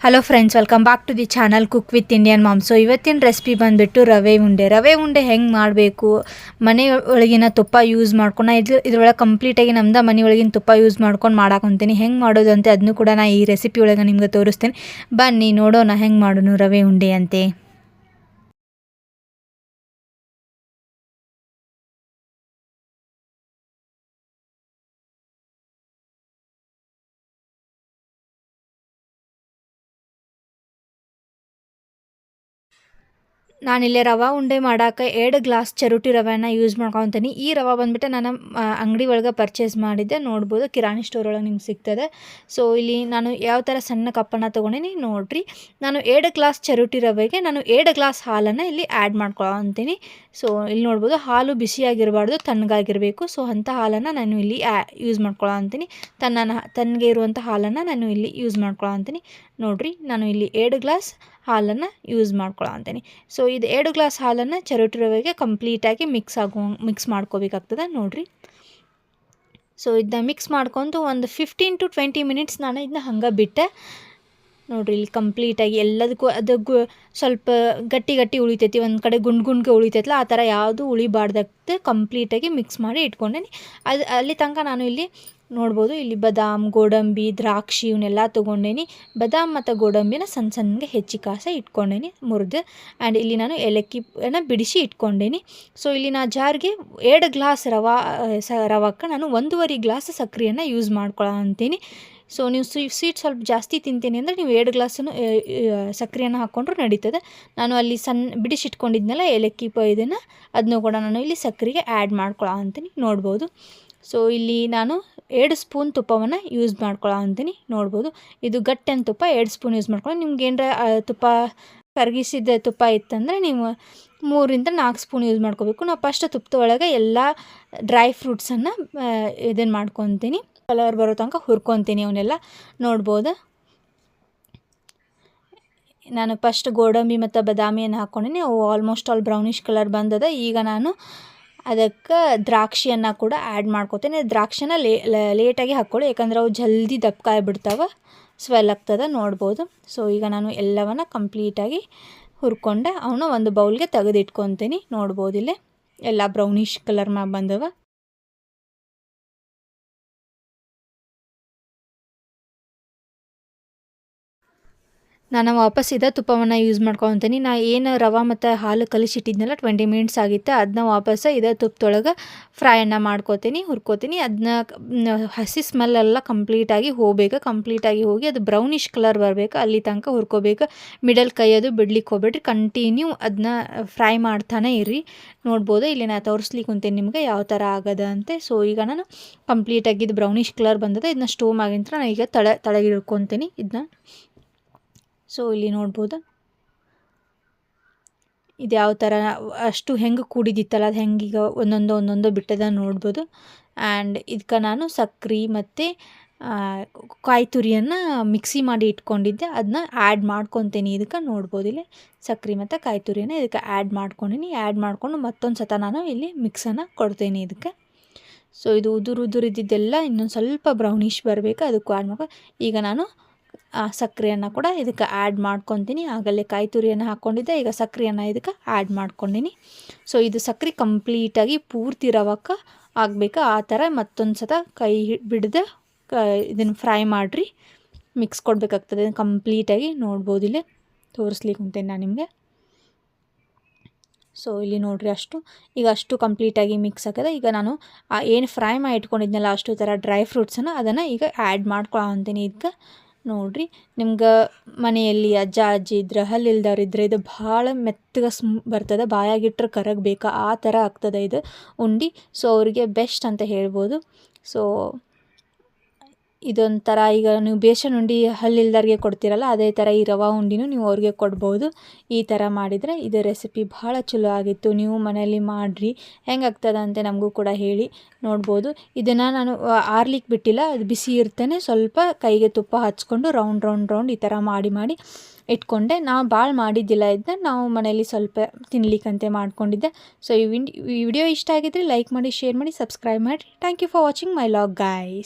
Hello friends, welcome back to the channel Cook with Indian Mom. So ಇವತ್ತಿನ recipe ಬಂದುಬಿಟ್ಟು ರವೆ ಉಂಡೆ ಹೆಂಗೆ ಮಾಡಬೇಕು, ಮನೆ ಒಳಗಿನ ತುಪ್ಪ ಯೂಸ್ ಮಾಡ್ಕೊಂಡು ಇದ್ರೊಳಗೆ ಕಂಪ್ಲೀಟಾಗಿ ನಮ್ದು ಮನೆ ಒಳಗಿನ ತುಪ್ಪ ಯೂಸ್ ಮಾಡ್ಕೊಂಡು ಮಾಡಾಕೊಂತೀನಿ. ಹೆಂಗೆ ಮಾಡೋದು ಅಂತ ಅದನ್ನು ಕೂಡ ನಾನು ಈ ರೆಸಿಪಿ ಒಳಗೆ ನಿಮ್ಗೆ ತೋರಿಸ್ತೇನೆ. ಬನ್ನಿ ನೋಡೋಣ ಹೆಂಗೆ ಮಾಡೋಣ ರವೆ ಉಂಡೆ ಅಂತೆ. ನಾನಿಲ್ಲಿ ರವೆ ಉಂಡೆ ಮಾಡೋಕೆ 2 ಗ್ಲಾಸ್ ಚರುಟಿ ರವೆನ ಯೂಸ್ ಮಾಡ್ಕೊತೀನಿ. ಈ ರವೆ ಬಂದುಬಿಟ್ಟು ನಾನು ಅಂಗಡಿ ಒಳಗೆ ಪರ್ಚೇಸ್ ಮಾಡಿದ್ದೆ. ನೋಡ್ಬೋದು, ಕಿರಾಣಿ ಸ್ಟೋರ್ ಒಳಗೆ ನಿಮ್ಗೆ ಸಿಗ್ತದೆ. ಸೊ ಇಲ್ಲಿ ನಾನು ಯಾವ ಥರ ಸಣ್ಣ ಕಪ್ಪನ್ನು ತೊಗೊಂಡಿನಿ ನೋಡಿರಿ. ನಾನು 2 ಗ್ಲಾಸ್ ಚರುಟಿ ರವೆಗೆ ನಾನು 2 ಗ್ಲಾಸ್ ಹಾಲನ್ನು ಇಲ್ಲಿ ಆ್ಯಡ್ ಮಾಡ್ಕೊಳ್ತೀನಿ. ಸೊ ಇಲ್ಲಿ ನೋಡ್ಬೋದು, ಹಾಲು ಬಿಸಿಯಾಗಿರಬಾರ್ದು, ತಣ್ಣಗಾಗಿರಬೇಕು. ಸೊ ಅಂಥ ಹಾಲನ್ನು ನಾನು ಇಲ್ಲಿ ಯೂಸ್ ಮಾಡ್ಕೊಳ್ತೀನಿ. ತಣ್ಣಗೆ ಇರುವಂಥ ಹಾಲನ್ನು ನಾನು ಇಲ್ಲಿ ಯೂಸ್ ಮಾಡ್ಕೊಳ್ತೀನಿ. ನೋಡಿರಿ, ನಾನು ಇಲ್ಲಿ 2 ಗ್ಲಾಸ್ ಹಾಲನ್ನು ಯೂಸ್ ಮಾಡ್ಕೊಳಂತೀನಿ. ಸೊ ಇದು 2 ಗ್ಲಾಸ್ ಹಾಲನ್ನು ಚರೋಟಿ ರವೆಗೆ ಕಂಪ್ಲೀಟಾಗಿ ಮಿಕ್ಸ್ ಮಾಡ್ಕೋಬೇಕಾಗ್ತದೆ. ನೋಡಿರಿ, ಸೊ ಇದನ್ನ ಮಿಕ್ಸ್ ಮಾಡ್ಕೊಂಡು ಒಂದು 15 to 20 ಮಿನಿಟ್ಸ್ ನಾನು ಇದನ್ನ ಹಂಗೆ ಬಿಟ್ಟೆ. ನೋಡಿರಿ, ಇಲ್ಲಿ ಕಂಪ್ಲೀಟಾಗಿ ಎಲ್ಲದಕ್ಕೂ ಅದು ಸ್ವಲ್ಪ ಗಟ್ಟಿ ಉಳಿತೈತಿ, ಒಂದು ಕಡೆ ಗುಂಡ್ಗೆ ಉಳಿತೈತಲ್ಲ, ಆ ಥರ ಯಾವುದು ಉಳಿಬಾರ್ದಾಗ್ತದೆ. ಕಂಪ್ಲೀಟಾಗಿ ಮಿಕ್ಸ್ ಮಾಡಿ ಇಟ್ಕೊಂಡೇನಿ. ಅಲ್ಲಿ ತನಕ ನಾನು ಇಲ್ಲಿ ನೋಡ್ಬೋದು, ಇಲ್ಲಿ ಬಾದಾಮ್, ಗೋಡಂಬಿ, ದ್ರಾಕ್ಷಿ ಇವನ್ನೆಲ್ಲ ತೊಗೊಂಡೇನಿ. ಬಾದಾಮ್ ಮತ್ತು ಗೋಡಂಬಿನ ಸಣ್ಣಗೆ ಹೆಚ್ಚಿ ಕಾಸೆ ಇಟ್ಕೊಂಡೇನಿ ಮುರಿದು. ಆ್ಯಂಡ್ ಇಲ್ಲಿ ನಾನು ಏಲಕ್ಕಿನ ಬಿಡಿಸಿ ಇಟ್ಕೊಂಡೇನಿ. ಸೊ ಇಲ್ಲಿ ನಾ ಜಾರ್ಗೆ 2 ಗ್ಲಾಸ್ ರವಕ್ಕೆ ನಾನು 1.5 ಗ್ಲಾಸ್ ಸಕ್ಕರೆಯನ್ನು ಯೂಸ್ ಮಾಡ್ಕೊಳಂತೀನಿ. ಸೊ ನೀವು ಸ್ವೀಟ್ ಸ್ವಲ್ಪ ಜಾಸ್ತಿ ತಿಂತೀನಿ ಅಂದರೆ ನೀವು 2 ಗ್ಲಾಸನ್ನು ಸಕ್ಕರೆಯನ್ನು ಹಾಕ್ಕೊಂಡ್ರೂ ನಡೀತದೆ. ನಾನು ಅಲ್ಲಿ ಬಿಡಿಸಿಟ್ಕೊಂಡಿದ್ನಲ್ಲ ಏಲಕ್ಕಿ ಅದನ್ನು ಕೂಡ ನಾನು ಇಲ್ಲಿ ಸಕ್ಕರೆಗೆ ಆ್ಯಡ್ ಮಾಡ್ಕೊಳಂತೀನಿ. ನೋಡ್ಬೋದು, ಸೊ ಇಲ್ಲಿ ನಾನು 2 ಸ್ಪೂನ್ ತುಪ್ಪವನ್ನು ಯೂಸ್ ಮಾಡ್ಕೊಳಂತೀನಿ. ನೋಡ್ಬೋದು, ಇದು ಗಟ್ಟಿನ ತುಪ್ಪ 2 ಸ್ಪೂನ್ ಯೂಸ್ ಮಾಡ್ಕೊಂಡು, ನಿಮ್ಗೆ ಏನರ ತುಪ್ಪ ಕರಗಿಸಿದ ತುಪ್ಪ ಇತ್ತಂದರೆ ನೀವು 3 to 4 ಸ್ಪೂನ್ ಯೂಸ್ ಮಾಡ್ಕೋಬೇಕು. ನಾವು ಫಸ್ಟ್ ತುಪ್ಪದ ಒಳಗೆ ಎಲ್ಲ ಡ್ರೈ ಫ್ರೂಟ್ಸನ್ನು ಇದನ್ನು ಮಾಡ್ಕೊತೀನಿ, ಕಲರ್ ಬರೋ ತನಕ ಹುರ್ಕೊತೀನಿ ಅವನ್ನೆಲ್ಲ. ನೋಡ್ಬೋದು, ನಾನು ಫಸ್ಟ್ ಗೋಡಂಬಿ ಮತ್ತು ಬಾದಾಮಿಯನ್ನು ಹಾಕ್ಕೊಂಡಿನಿ. ಅವು ಆಲ್ಮೋಸ್ಟ್ ಆಲ್ ಬ್ರೌನಿಷ್ ಕಲರ್ ಬಂದದ. ಈಗ ನಾನು ಅದಕ್ಕೆ ದ್ರಾಕ್ಷಿಯನ್ನು ಕೂಡ ಆ್ಯಡ್ ಮಾಡ್ಕೋತೀನಿ. ದ್ರಾಕ್ಷಿನ ಲೇಟಾಗಿ ಹಾಕ್ಕೊಳ್ಳಿ, ಯಾಕಂದ್ರೆ ಅವು ಜಲ್ದಿ ದಪ್ಪಕಾಯಿ ಬಿಡ್ತಾವೆ, ಸ್ವೆಲ್ ಆಗ್ತದೆ. ನೋಡ್ಬೋದು, ಸೊ ಈಗ ನಾನು ಎಲ್ಲವನ್ನು ಕಂಪ್ಲೀಟಾಗಿ ಹುರ್ಕೊಂಡೆ ಅವನ್ನ ಒಂದು ಬೌಲ್ಗೆ ತೆಗೆದಿಟ್ಕೊತೀನಿ. ನೋಡ್ಬೋದು, ಇಲ್ಲೇ ಎಲ್ಲ ಬ್ರೌನಿಷ್ ಕಲರ್ ಮ್ಯಾಗ ಬಂದವ. ನಾನು ವಾಪಸ್ ಇದೇ ತುಪ್ಪವನ್ನು ಯೂಸ್ ಮಾಡ್ಕೊತೀನಿ. ನಾನು ಏನು ರವೆ ಮತ್ತು ಹಾಲು ಕಲಿಸಿಟ್ಟಿದ್ನಲ್ಲ 20 ಮಿನಿಟ್ಸ್ ಆಗಿತ್ತು, ಅದನ್ನ ವಾಪಸ್ ಇದೇ ತುಪ್ಪದೊಳಗೆ ಫ್ರೈಯನ್ನು ಮಾಡ್ಕೋತೀನಿ, ಹುರ್ಕೋತೀನಿ. ಅದನ್ನ ಹಸಿ ಸ್ಮೆಲ್ಲೆಲ್ಲ ಕಂಪ್ಲೀಟಾಗಿ ಹೋಗಿ ಅದು ಬ್ರೌನಿಷ್ ಕಲರ್ ಬರಬೇಕು, ಅಲ್ಲಿ ತನಕ ಹುರ್ಕೋಬೇಕು. ಮಿಡಲ್ ಕೈಯದು ಬಿಡ್ಲಿಕ್ಕೆ ಹೋಗ್ಬೇಡ್ರಿ, ಕಂಟಿನ್ಯೂ ಅದನ್ನ ಫ್ರೈ ಮಾಡ್ತಾನೆ ಇರ್ರಿ. ನೋಡ್ಬೋದು, ಇಲ್ಲಿ ನಾನು ತೋರಿಸ್ಲಿಕ್ಕೆ ಕುಂತೀನಿ ನಿಮಗೆ ಯಾವ ಥರ ಆಗದ ಅಂತೆ. ಸೊ ಈಗ ನಾನು ಕಂಪ್ಲೀಟಾಗಿ ಇದು ಬ್ರೌನಿಷ್ ಕಲರ್ ಬಂದದೆ. ಇದನ್ನ ಸ್ಟೋವ್ ಆಗಿಂತ ನಾನು ಈಗ ತಳಗೆ ಇಡ್ಕೊತೀನಿ ಇದನ್ನ. ಸೊ ಇಲ್ಲಿ ನೋಡ್ಬೋದು, ಇದು ಯಾವ ಥರ ಅಷ್ಟು ಹೆಂಗೆ ಕೂಡಿದಿತ್ತಲ್ಲ, ಅದು ಹೆಂಗೆ ಈಗ ಒಂದೊಂದು ಬಿಟ್ಟದ ನೋಡ್ಬೋದು. ಆ್ಯಂಡ್ ಇದಕ್ಕೆ ನಾನು ಸಕ್ಕರೆ ಮತ್ತು ಕಾಯಿ ತುರಿಯನ್ನು ಮಿಕ್ಸಿ ಮಾಡಿ ಇಟ್ಕೊಂಡಿದ್ದೆ, ಅದನ್ನ ಆ್ಯಡ್ ಮಾಡ್ಕೊತೀನಿ ಇದಕ್ಕೆ. ನೋಡ್ಬೋದು, ಇಲ್ಲಿ ಸಕ್ಕರೆ ಮತ್ತು ಕಾಯಿ ತುರಿಯನ್ನು ಇದಕ್ಕೆ ಆ್ಯಡ್ ಮಾಡ್ಕೊಂಡಿನಿ. ಆ್ಯಡ್ ಮಾಡಿಕೊಂಡು ಮತ್ತೊಂದು ಸತ ನಾನು ಇಲ್ಲಿ ಮಿಕ್ಸನ್ನು ಕೊಡ್ತೀನಿ ಇದಕ್ಕೆ. ಸೊ ಇದು ಉದುರು ಇದ್ದಿದ್ದೆಲ್ಲ ಇನ್ನೊಂದು ಸ್ವಲ್ಪ ಬ್ರೌನಿಷ್ ಬರಬೇಕು, ಅದಕ್ಕೂ ಆ್ಯಡ್ ಮಾಡ್ಕೊ. ಈಗ ನಾನು ಸಕ್ಕರೆಯನ್ನು ಕೂಡ ಇದಕ್ಕೆ ಆ್ಯಡ್ ಮಾಡ್ಕೊತೀನಿ. ಆಗಲೇ ಕಾಯಿ ತುರಿಯನ್ನು ಹಾಕ್ಕೊಂಡಿದ್ದೆ, ಈಗ ಸಕ್ಕರೆಯನ್ನು ಇದಕ್ಕೆ ಆ್ಯಡ್ ಮಾಡ್ಕೊಂಡಿನಿ. ಸೊ ಇದು ಸಕ್ಕರೆ ಕಂಪ್ಲೀಟಾಗಿ ಪೂರ್ತಿ ರವಕ್ಕೆ ಆಗಬೇಕು, ಆ ಥರ ಮತ್ತೊಂದು ಸತ ಕೈ ಬಿಡದೆ ಇದನ್ನು ಫ್ರೈ ಮಾಡಿರಿ, ಮಿಕ್ಸ್ ಕೊಡಬೇಕಾಗ್ತದೆ ಕಂಪ್ಲೀಟಾಗಿ. ನೋಡ್ಬೋದು, ಇಲ್ಲೇ ತೋರಿಸ್ಲಿಕ್ಕೆ ಹೊಂಟೇನೆ ನಾನು ನಿಮಗೆ. ಸೊ ಇಲ್ಲಿ ನೋಡಿರಿ, ಅಷ್ಟು ಕಂಪ್ಲೀಟಾಗಿ ಮಿಕ್ಸ್ ಆಗ್ತದೆ. ಈಗ ನಾನು ಏನು ಫ್ರೈ ಮಾಡಿ ಇಟ್ಕೊಂಡಿದ್ನಲ್ಲ ಅಷ್ಟು ಥರ ಡ್ರೈ ಫ್ರೂಟ್ಸನ್ನು ಅದನ್ನು ಈಗ ಆ್ಯಡ್ ಮಾಡ್ಕೊಳಂತೀನಿ ಇದಕ್ಕೆ. ನೋಡಿರಿ, ನಿಮ್ಗೆ ಮನೆಯಲ್ಲಿ ಅಜ್ಜ ಅಜ್ಜಿ ಇದ್ರೆ, ಹಲ್ಲಿಲ್ದವ್ರು ಇದ್ದರೆ ಇದು ಭಾಳ ಮೆತ್ತಗೆ ಬರ್ತದೆ, ಬಾಯಾಗಿಟ್ರೆ ಕರಗಬೇಕು, ಆ ಥರ ಆಗ್ತದೆ ಇದು ಉಂಡೆ. ಸೊ ಅವರಿಗೆ ಬೆಸ್ಟ್ ಅಂತ ಹೇಳ್ಬೋದು. ಸೊ ಇದೊಂಥರ ಈಗ ನೀವು ಬೇಸನ್ ಉಂಡೆ ಹಲ್ಲಿಲ್ದವ್ರಿಗೆ ಕೊಡ್ತೀರಲ್ಲ, ಅದೇ ಥರ ಈ ರವೆ ಉಂಡೆನೂ ನೀವು ಅವ್ರಿಗೆ ಕೊಡ್ಬೋದು. ಈ ಥರ ಮಾಡಿದರೆ ಇದು ರೆಸಿಪಿ ಭಾಳ ಚಲೋ ಆಗಿತ್ತು. ನೀವು ಮನೆಯಲ್ಲಿ ಮಾಡಿರಿ, ಹೆಂಗಾಗ್ತದೆ ಅಂತ ನಮಗೂ ಕೂಡ ಹೇಳಿ. ನೋಡ್ಬೋದು, ಇದನ್ನು ನಾನು ಆರ್ಲಿಕ್ಕೆ ಬಿಟ್ಟಿಲ್ಲ, ಅದು ಬಿಸಿ ಇರ್ತೇನೆ. ಸ್ವಲ್ಪ ಕೈಗೆ ತುಪ್ಪ ಹಚ್ಕೊಂಡು ರೌಂಡ್ ಈ ಥರ ಮಾಡಿ ಇಟ್ಕೊಂಡೆ. ನಾವು ಭಾಳ ಮಾಡಿದ್ದಿಲ್ಲ ಇದನ್ನ, ನಾವು ಮನೇಲಿ ಸ್ವಲ್ಪ ತಿನ್ಲಿಕ್ಕಂತೆ ಮಾಡ್ಕೊಂಡಿದ್ದೆ. ಸೊ ಈ ವಿಡಿಯೋ ಇಷ್ಟ ಆಗಿದ್ರೆ ಲೈಕ್ ಮಾಡಿ, ಶೇರ್ ಮಾಡಿ, ಸಬ್ಸ್ಕ್ರೈಬ್ ಮಾಡಿರಿ. Thank you for watching my vlog guys.